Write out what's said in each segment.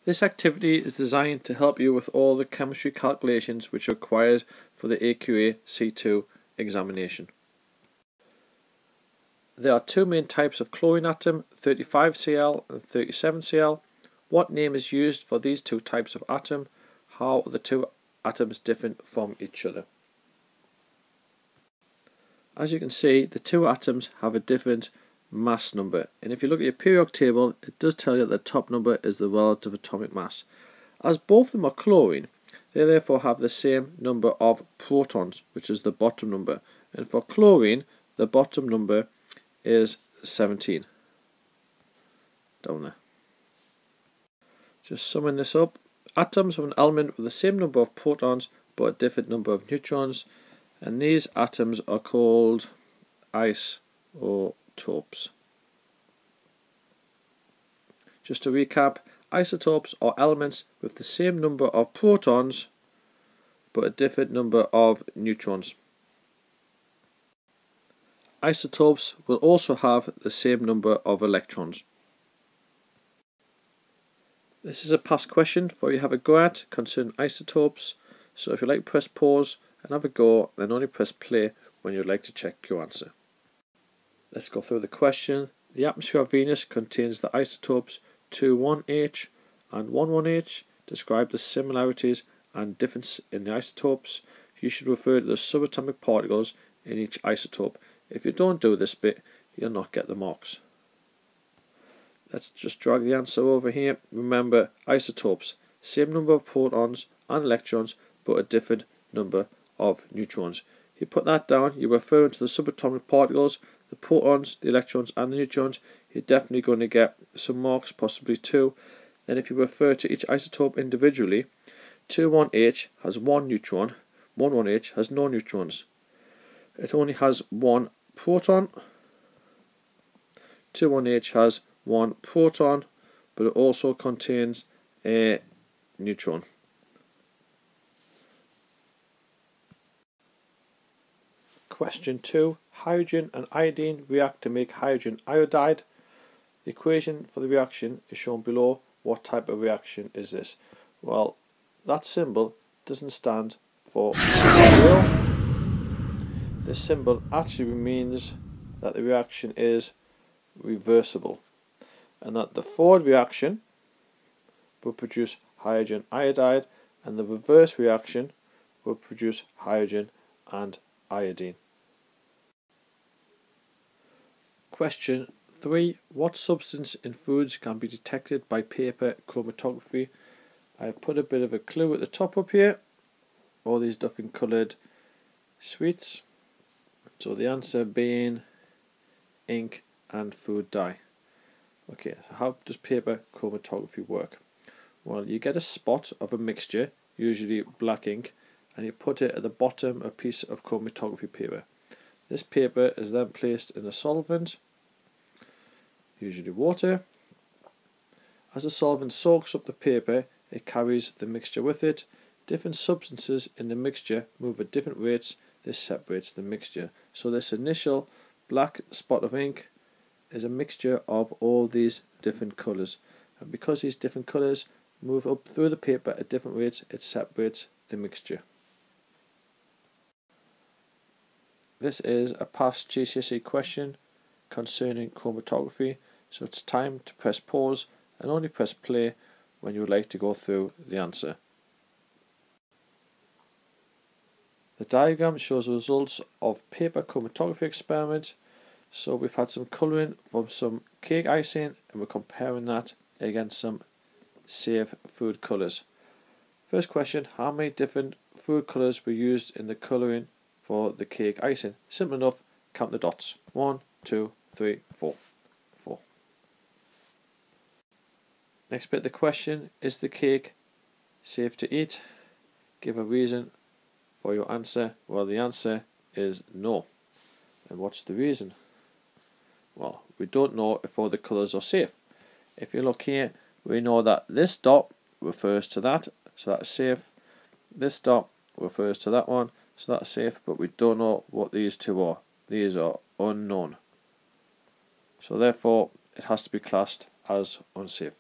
This activity is designed to help you with all the chemistry calculations which are required for the AQA C2 examination. There are two main types of chlorine atom, 35Cl and 37Cl. What name is used for these two types of atom? How are the two atoms different from each other? As you can see, the two atoms have a different mass number, and if you look at your periodic table, it does tell you that the top number is the relative atomic mass. As both of them are chlorine, they therefore have the same number of protons, which is the bottom number, and for chlorine the bottom number is 17 down there. Just summing this up, atoms of an element with the same number of protons but a different number of neutrons, and these atoms are called isotopes. Just to recap, isotopes are elements with the same number of protons but a different number of neutrons. Isotopes will also have the same number of electrons. This is a past question for you to have a go at concerning isotopes, so if you like, press pause and have a go, then only press play when you'd like to check your answer. Let's go through the question. The atmosphere of Venus contains the isotopes 21H and 11H. Describe the similarities and difference in the isotopes. You should refer to the subatomic particles in each isotope. If you don't do this bit, you'll not get the marks. Let's just drag the answer over here. Remember, isotopes, same number of protons and electrons, but a different number of neutrons. You put that down, you're referring to the subatomic particles, the protons, the electrons and the neutrons. You're definitely going to get some marks, possibly 2. Then if you refer to each isotope individually, 21H has 1 neutron, 11H has no neutrons. It only has 1 proton. 21H has 1 proton, but it also contains a neutron. Question 2. Hydrogen and iodine react to make hydrogen iodide. The equation for the reaction is shown below. What type of reaction is this? Well, that symbol doesn't stand for zero. This symbol actually means that the reaction is reversible, and that the forward reaction will produce hydrogen iodide and the reverse reaction will produce hydrogen and iodine. Question 3. What substance in foods can be detected by paper chromatography? I've put a bit of a clue at the top up here. All these different coloured sweets. So the answer being ink and food dye. Okay, so how does paper chromatography work? Well, you get a spot of a mixture, usually black ink, and you put it at the bottom of a piece of chromatography paper. This paper is then placed in a solvent, usually water. As the solvent soaks up the paper, it carries the mixture with it. Different substances in the mixture move at different rates. This separates the mixture. So this initial black spot of ink is a mixture of all these different colours, and because these different colours move up through the paper at different rates, it separates the mixture. This is a past GCSE question concerning chromatography, so it's time to press pause and only press play when you would like to go through the answer. The diagram shows the results of paper chromatography experiment. So we've had some colouring from some cake icing, and we're comparing that against some safe food colours. First question, how many different food colours were used in the colouring for the cake icing? Simple enough, count the dots. 1, 2, 3, 4. 4. Next bit of the question, is the cake safe to eat? Give a reason for your answer. Well, the answer is no. And what's the reason? Well, we don't know if all the colours are safe. If you look here, we know that this dot refers to that, so that's safe. This dot refers to that one, so that's safe, but we don't know what these two are. These are unknown. So therefore, it has to be classed as unsafe.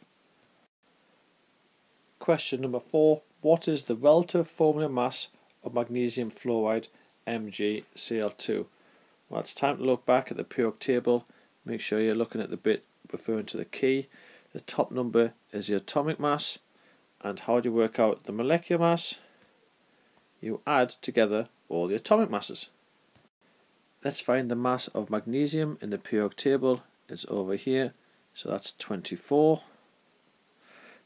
question number 4. What is the relative formula mass of magnesium fluoride MgCl2? Well, it's time to look back at the periodic table. Make sure you're looking at the bit referring to the key. The top number is the atomic mass. And how do you work out the molecular mass? You add together all the atomic masses. Let's find the mass of magnesium in the periodic table. It's over here, so that's 24.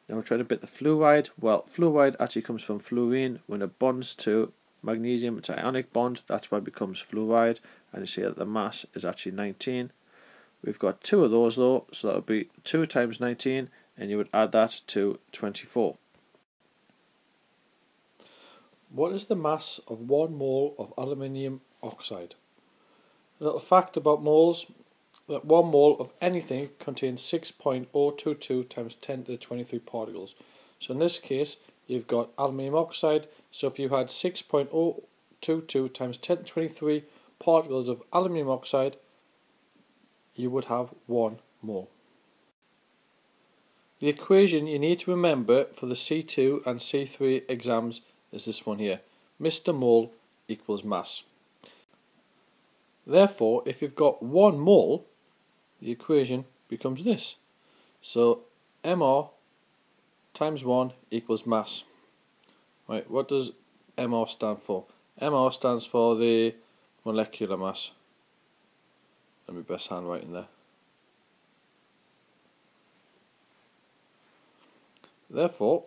Now we're trying to bit the fluoride. Well, fluoride actually comes from fluorine. When it bonds to magnesium, it's an ionic bond. That's why it becomes fluoride. And you see that the mass is actually 19. We've got 2 of those though, so that would be 2 times 19, and you would add that to 24. What is the mass of 1 mole of aluminium oxide? A little fact about moles, that 1 mole of anything contains 6.022 times 10 to the 23 particles. So in this case, you've got aluminium oxide, so if you had 6.022 times 10 to 23 particles of aluminium oxide, you would have 1 mole. The equation you need to remember for the C2 and C3 exams is this one here. Mr. Mole equals mass. Therefore, if you've got 1 mole, the equation becomes this. So Mr times 1 equals mass. Right, what does Mr stand for? Mr stands for the molecular mass. Let me best handwriting there. Therefore,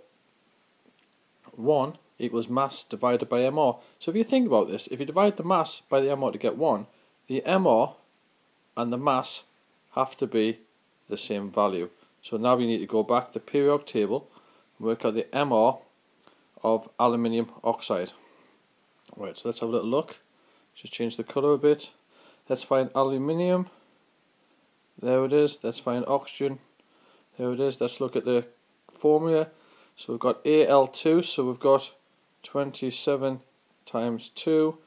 1 equals mass divided by Mr. So if you think about this, if you divide the mass by the Mr to get 1, the Mr and the mass have to be the same value. So now we need to go back to the periodic table and work out the Mr of aluminium oxide. Right, so let's have a little look. Just change the colour a bit. Let's find aluminium. There it is. Let's find oxygen. There it is. Let's look at the formula. So we've got Al2, so we've got 27 times 2,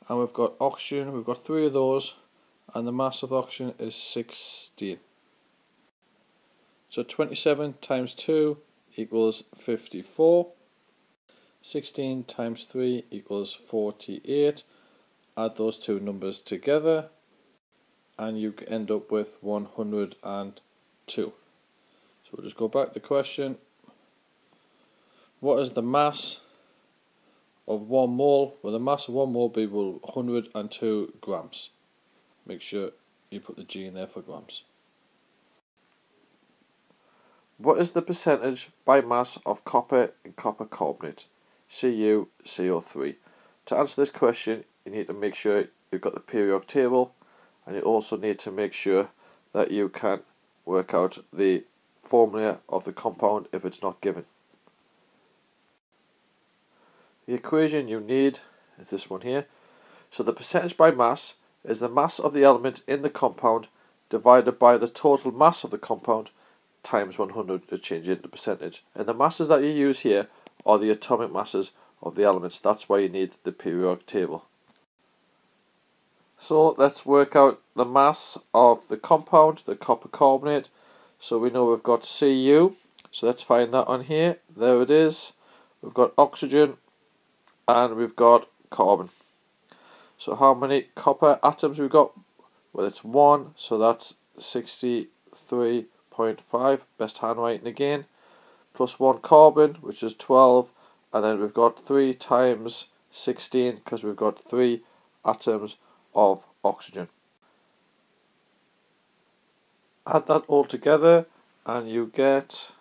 and we've got oxygen, we've got 3 of those, and the mass of oxygen is 16. So 27 times 2 equals 54. 16 times 3 equals 48. Add those two numbers together and you end up with 102. So we'll just go back to the question. What is the mass of 1 mole? Well, the mass of 1 mole will be 102 grams. Make sure you put the G in there for grams. What is the percentage by mass of copper in copper carbonate? CuCO3. To answer this question, you need to make sure you've got the periodic table, and you also need to make sure that you can work out the formula of the compound if it's not given. The equation you need is this one here. So the percentage by mass is the mass of the element in the compound divided by the total mass of the compound times 100 to change it into percentage. And the masses that you use here are the atomic masses of the elements. That's why you need the periodic table. So let's work out the mass of the compound, the copper carbonate. So we know we've got Cu, so let's find that on here. There it is. We've got oxygen and we've got carbon. So how many copper atoms we've got? Well, it's 1, so that's 63.5, best handwriting again, plus 1 carbon, which is 12, and then we've got 3 times 16 because we've got 3 atoms of oxygen. Add that all together and you get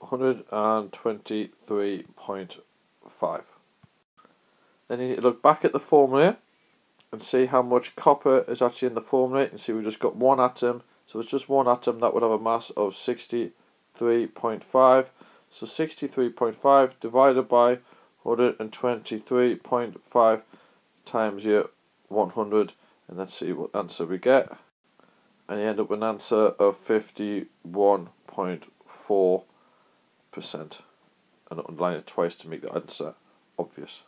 123.5. Then you need to look back at the formula and see how much copper is actually in the formula, and see we've just got 1 atom, so it's just 1 atom that would have a mass of 63.5. So 63.5 divided by 123.5 times your 100, and let's see what answer we get. And you end up with an answer of 51.4%. And underline it twice to make the answer obvious.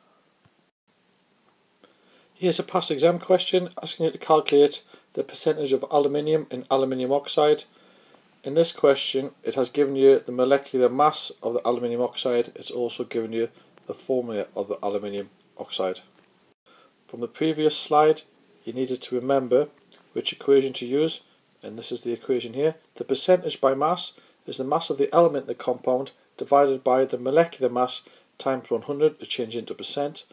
Here's a past exam question asking you to calculate the percentage of aluminium in aluminium oxide. In this question, it has given you the molecular mass of the aluminium oxide. It's also given you the formula of the aluminium oxide. From the previous slide, you needed to remember which equation to use, and this is the equation here. The percentage by mass is the mass of the element in the compound divided by the molecular mass times 100 to change into percent.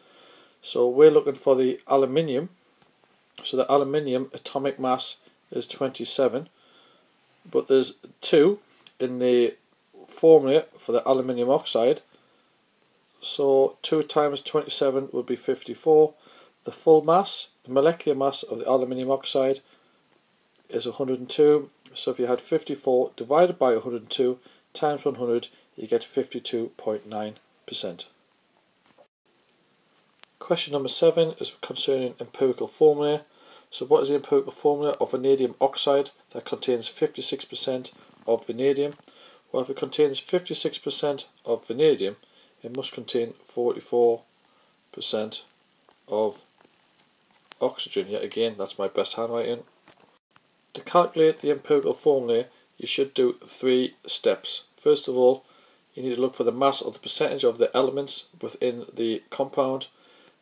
So we're looking for the aluminium. So the aluminium atomic mass is 27, but there's 2 in the formula for the aluminium oxide. So 2 times 27 would be 54. The full mass, the molecular mass of the aluminium oxide is 102. So if you had 54 divided by 102 times 100, you get 52.9%. Question number 7 is concerning empirical formula. So what is the empirical formula of vanadium oxide that contains 56% of vanadium? Well, if it contains 56% of vanadium, it must contain 44% of oxygen. Yet again, that's my best handwriting. To calculate the empirical formula, you should do 3 steps. First of all, you need to look for the mass of the percentage of the elements within the compound.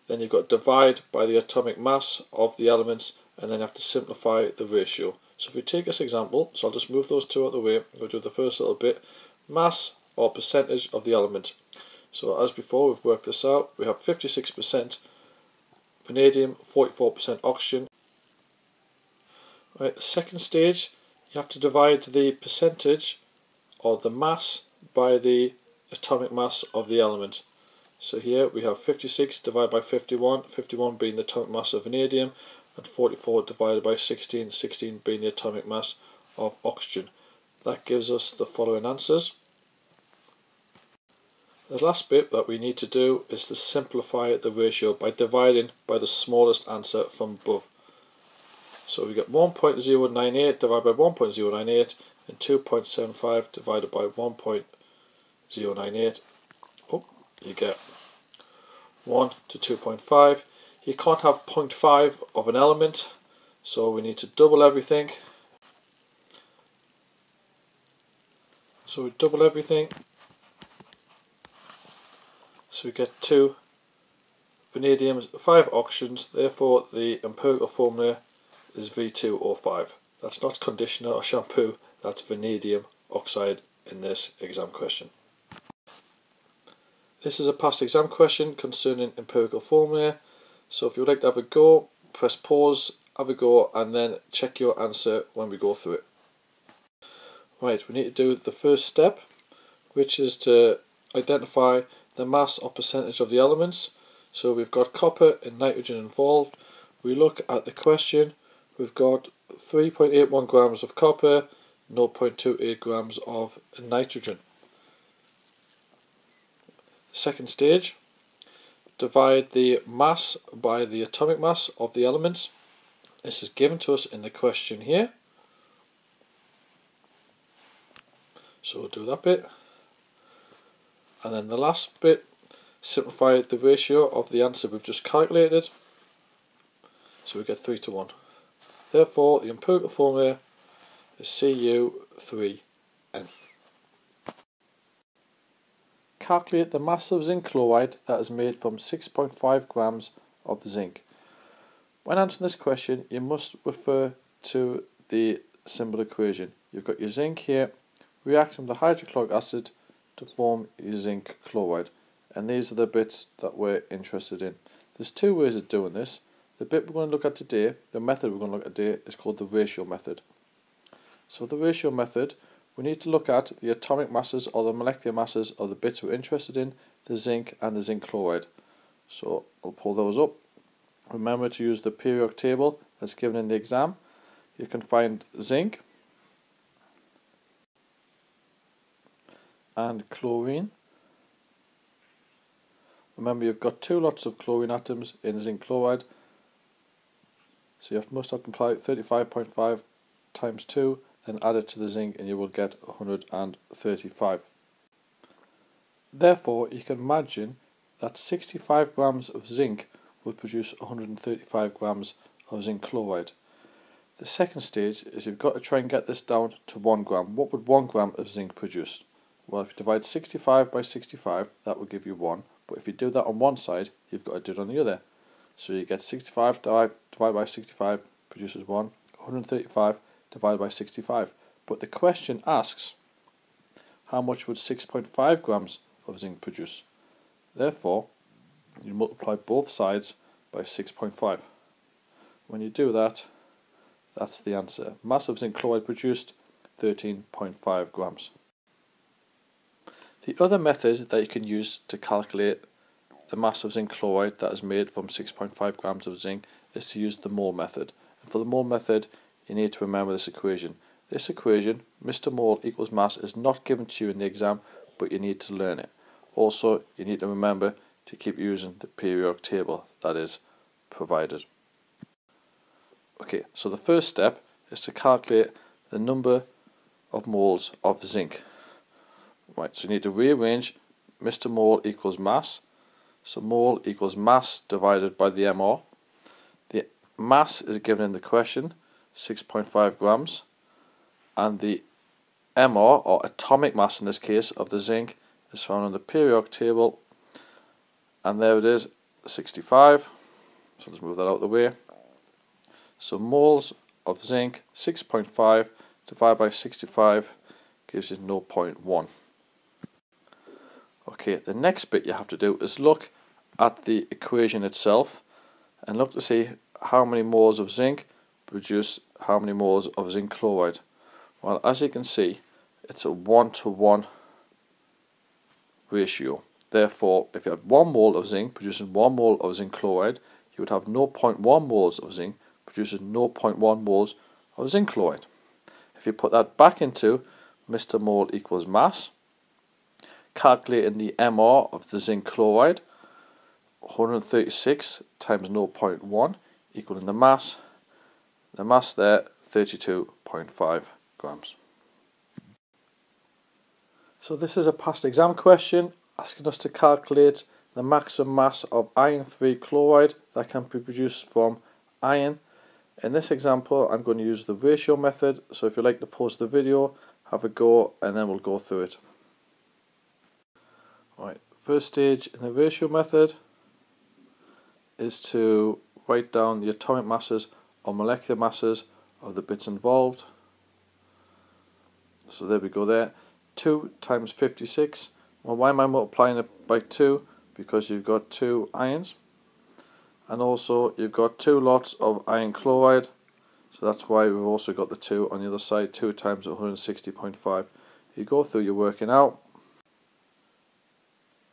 Then you've got to divide by the atomic mass of the elements, and then you have to simplify the ratio. So if we take this example, so I'll just move those 2 out of the way. We'll do the first little bit. Mass or percentage of the element. So as before, we've worked this out. We have 56% vanadium, 44% oxygen. Right, the second stage, you have to divide the percentage or the mass by the atomic mass of the element. So here we have 56 divided by 51, 51 being the atomic mass of vanadium, and 44 divided by 16, 16 being the atomic mass of oxygen. That gives us the following answers. The last bit that we need to do is to simplify the ratio by dividing by the smallest answer from above. So we get 1.098 divided by 1.098 and 2.75 divided by 1.098. Oh, you get 1 to 2.5. You can't have 0.5 of an element, so we need to double everything. So we double everything. So we get 2 vanadiums, 5 oxygens, therefore the empirical formula is V2O5. That's not conditioner or shampoo, that's vanadium oxide in this exam question. This is a past exam question concerning empirical formula, so if you would like to have a go, press pause, have a go, and then check your answer when we go through it. Right, we need to do the first step, which is to identify the mass or percentage of the elements. So we've got copper and nitrogen involved. We look at the question, we've got 3.81 grams of copper, 0.28 grams of nitrogen. Second stage, divide the mass by the atomic mass of the elements. This is given to us in the question here. So we'll do that bit. And then the last bit, simplify the ratio of the answer we've just calculated. So we get 3 to 1. Therefore, the empirical formula is Cu3n. Calculate the mass of zinc chloride that is made from 6.5 grams of zinc. When answering this question, you must refer to the symbol equation. You've got your zinc here, reacting with the hydrochloric acid to form your zinc chloride. And these are the bits that we're interested in. There's 2 ways of doing this. The bit we're going to look at today, the method we're going to look at today, is called the ratio method. So the ratio method, we need to look at the atomic masses or the molecular masses of the bits we're interested in, the zinc and the zinc chloride. So I'll pull those up. Remember to use the periodic table that's given in the exam. You can find zinc and chlorine. Remember, you've got 2 lots of chlorine atoms in zinc chloride, so you must multiply 35.5 times 2, then add it to the zinc and you will get 135. Therefore, you can imagine that 65 grams of zinc will produce 135 grams of zinc chloride. The second stage is you've got to try and get this down to 1 gram. What would 1 gram of zinc produce? Well, if you divide 65 by 65, that will give you 1. But if you do that on one side, you've got to do it on the other. So you get 65 divided by 65 produces 1. 135 divided by 65. But the question asks, how much would 6.5 grams of zinc produce? Therefore, you multiply both sides by 6.5. When you do that, that's the answer. Mass of zinc chloride produced, 13.5 grams. The other method that you can use to calculate the mass of zinc chloride that is made from 6.5 grams of zinc is to use the mole method. And for the mole method, you need to remember this equation. This equation, Mr. Mole equals mass, is not given to you in the exam, but you need to learn it. Also, you need to remember to keep using the periodic table that is provided. Okay, so the first step is to calculate the number of moles of zinc. Right, so you need to rearrange Mr. Mole equals mass. So mole equals mass divided by the MR. The mass is given in the question, 6.5 grams. And the MR, or atomic mass in this case, of the zinc is found on the periodic table. And there it is, 65. So let's move that out of the way. So moles of zinc, 6.5 divided by 65 gives you 0.1. Okay, the next bit you have to do is look at the equation itself and look to see how many moles of zinc produce how many moles of zinc chloride. Well, as you can see, it's a 1-to-1 ratio. Therefore, if you had 1 mole of zinc producing 1 mole of zinc chloride, you would have 0.1 moles of zinc producing 0.1 moles of zinc chloride. If you put that back into Mr. Mole equals mass, calculating the MR of the zinc chloride, 136 times 0.1 equaling the mass there, 32.5 grams. So this is a past exam question asking us to calculate the maximum mass of iron 3 chloride that can be produced from iron. In this example, I'm going to use the ratio method, so if you'd like to pause the video, have a go, and then we'll go through it. Right, first stage in the ratio method is to write down the atomic masses or molecular masses of the bits involved. So there we go there. 2 times 56. Well, why am I multiplying it by 2? Because you've got 2 ions. And also you've got 2 lots of iron chloride. So that's why we've also got the 2 on the other side. 2 times 160.5. You go through your working out.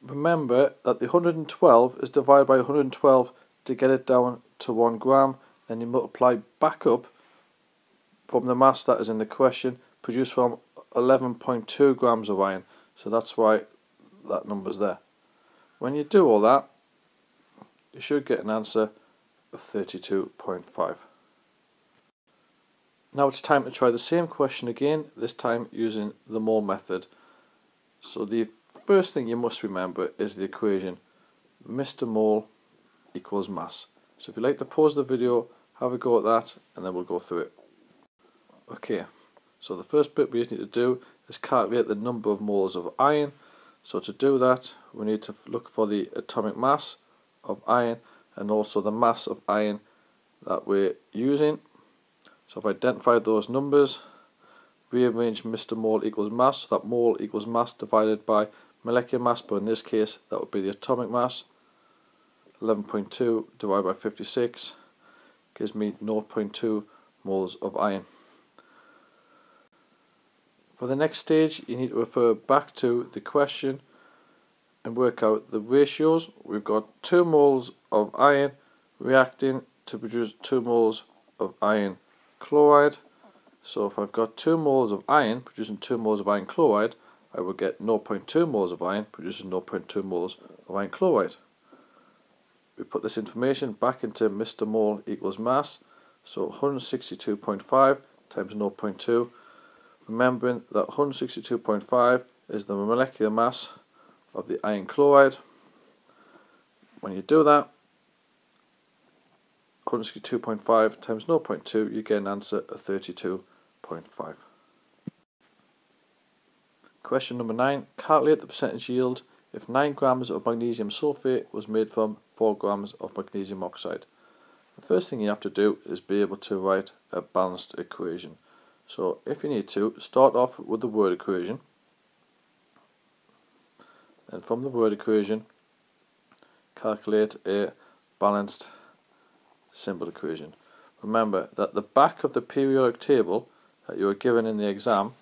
Remember that the 112 is divided by 112 to get it down to 1 gram. Then you multiply back up from the mass that is in the question, produced from 11.2 grams of iron. So that's why that number's there. When you do all that, you should get an answer of 32.5. Now it's time to try the same question again, this time using the mole method. So the first thing you must remember is the equation Mr. Mole equals mass. So if you'd like to pause the video, have a go at that, and then we'll go through it. Okay, so the first bit we need to do is calculate the number of moles of iron. So to do that, we need to look for the atomic mass of iron and also the mass of iron that we're using. So I've identified those numbers, rearrange Mr. Mole equals mass, so that mole equals mass divided by molecular mass, but in this case that would be the atomic mass. 11.2 divided by 56 gives me 0.2 moles of iron. For the next stage, you need to refer back to the question and work out the ratios. We've got 2 moles of iron reacting to produce 2 moles of iron chloride. So if I've got 2 moles of iron producing 2 moles of iron chloride, I will get 0.2 moles of iron producing 0.2 moles of iron chloride. We put this information back into Mr. Mole equals mass, so 162.5 times 0.2. Remembering that 162.5 is the molecular mass of the iron chloride. When you do that, 162.5 times 0.2, you get an answer of 32.5. Question number 9. Calculate the percentage yield if 9 grams of magnesium sulfate was made from 4 grams of magnesium oxide. The first thing you have to do is be able to write a balanced equation. So if you need to, start off with the word equation, and from the word equation calculate a balanced symbol equation. Remember that the back of the periodic table that you were given in the exam,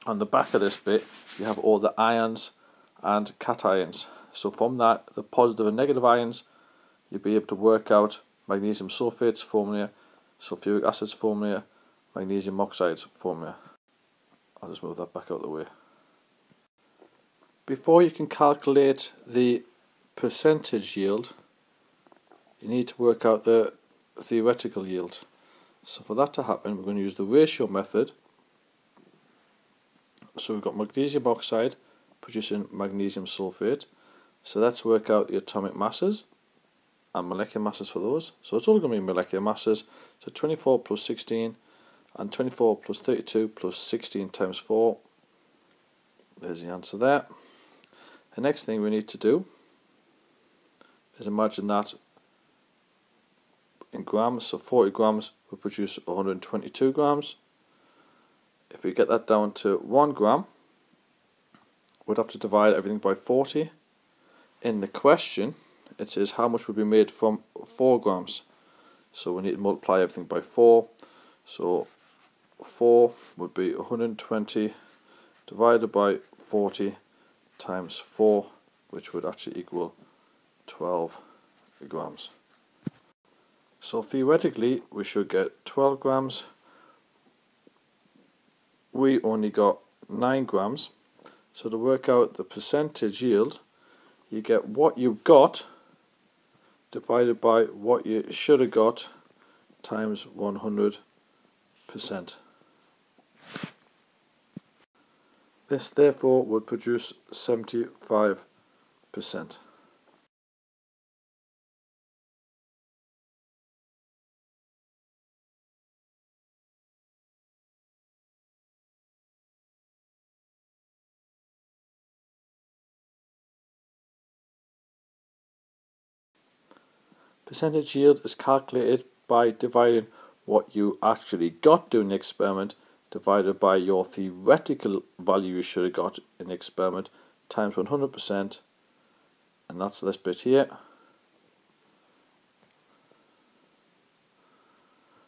on the back of this bit you have all the ions and cations. So from that, the positive and negative ions, you'll be able to work out magnesium sulfate's formula, sulfuric acid's formula, magnesium oxide's formula. I'll just move that back out of the way. Before you can calculate the percentage yield, you need to work out the theoretical yield. So for that to happen, we're going to use the ratio method. So we've got magnesium oxide producing magnesium sulfate. So let's work out the atomic masses and molecular masses for those. So it's all going to be molecular masses. So 24 plus 16 and 24 plus 32 plus 16 times 4. There's the answer there. The next thing we need to do is imagine that in grams, so 40 grams will produce 122 grams. If we get that down to 1 gram, we'd have to divide everything by 40. In the question, it says how much would be made from 4 grams. So we need to multiply everything by 4. So 4 would be 120 divided by 40 times 4, which would actually equal 12 grams. So theoretically we should get 12 grams. We only got 9 grams. So to work out the percentage yield, you get what you got divided by what you should have got times 100%. This therefore would produce 75%. Percentage yield is calculated by dividing what you actually got doing the experiment divided by your theoretical value you should have got in the experiment times 100%, and that's this bit here.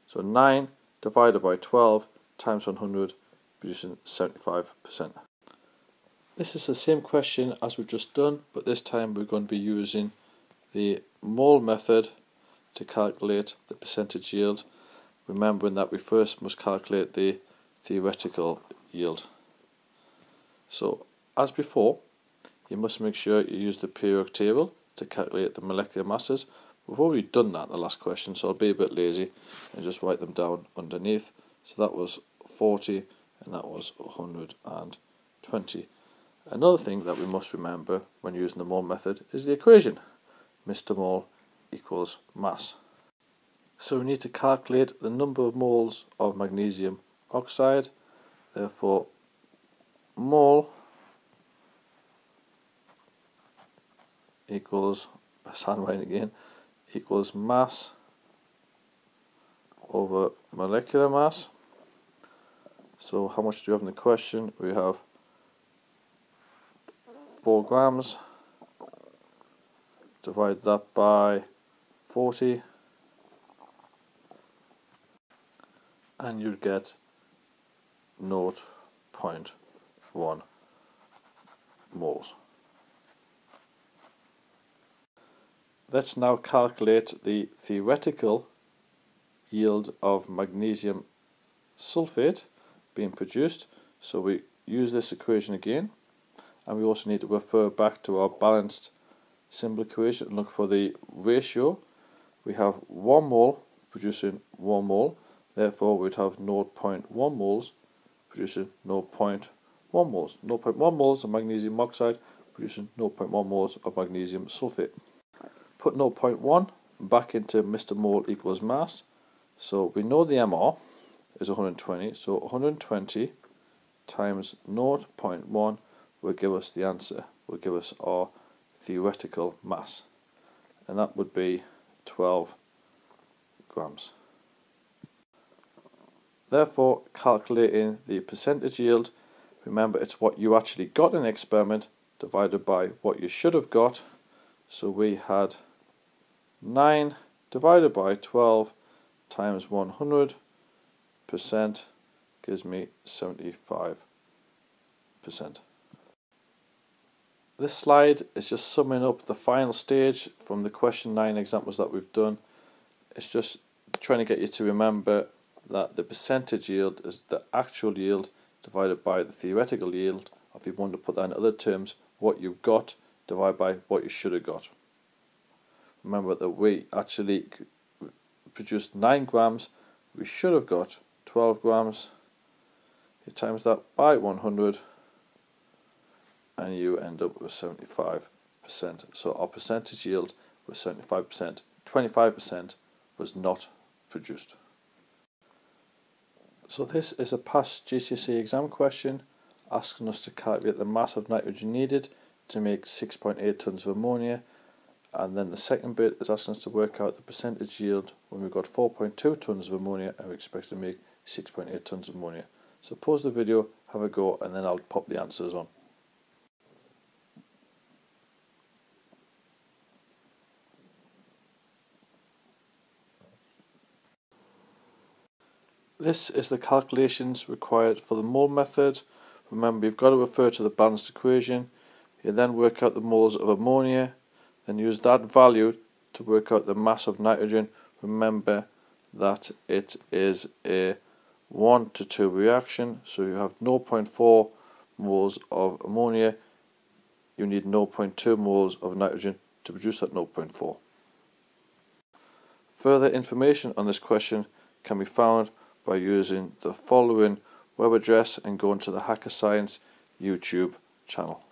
So 9 divided by 12 times 100 producing 75%. This is the same question as we've just done, but this time we're going to be using the mole method to calculate the percentage yield, remembering that we first must calculate the theoretical yield. So as before, you must make sure you use the periodic table to calculate the molecular masses. We've already done that in the last question, so I'll be a bit lazy and just write them down underneath. So that was 40 and that was 120. Another thing that we must remember when using the mole method is the equation. Mr. Mole equals mass. So we need to calculate the number of moles of magnesium oxide. Therefore, mole equals, best handwriting again, equals mass over molecular mass. So how much do we have in the question? We have 4 grams. Divide that by 40 and you'd get 0.1 moles. Let's now calculate the theoretical yield of magnesium sulfate being produced. So we use this equation again, and we also need to refer back to our balanced symbol equation and look for the ratio. We have 1 mole producing 1 mole, therefore we'd have 0.1 moles producing 0.1 moles. 0.1 moles of magnesium oxide producing 0.1 moles of magnesium sulfate. Put 0.1 back into Mr. Mole equals mass. So we know the MR is 120, so 120 times 0.1 will give us the answer, will give us our theoretical mass, and that would be 12 grams. Therefore, calculating the percentage yield, remember it's what you actually got in the experiment divided by what you should have got. So we had 9 divided by 12 times 100% gives me 75%. This slide is just summing up the final stage from the question 9 examples that we've done. It's just trying to get you to remember that the percentage yield is the actual yield divided by the theoretical yield. If you want to put that in other terms, what you got divided by what you should have got. Remember that we actually produced 9 grams, we should have got 12 grams. You times that by 100 and you end up with 75%. So our percentage yield was 75%. 25% was not produced. So this is a past GCSE exam question asking us to calculate the mass of nitrogen needed to make 6.8 tons of ammonia, and then the second bit is asking us to work out the percentage yield when we've got 4.2 tons of ammonia and we expect to make 6.8 tons of ammonia. So pause the video, have a go, and then I'll pop the answers on. This is the calculations required for the mole method. Remember, you've got to refer to the balanced equation. You then work out the moles of ammonia, then use that value to work out the mass of nitrogen. Remember that it is a 1 to 2 reaction, so you have 0.4 moles of ammonia. You need 0.2 moles of nitrogen to produce that 0.4. Further information on this question can be found by using the following web address and going to the HACAScience YouTube channel.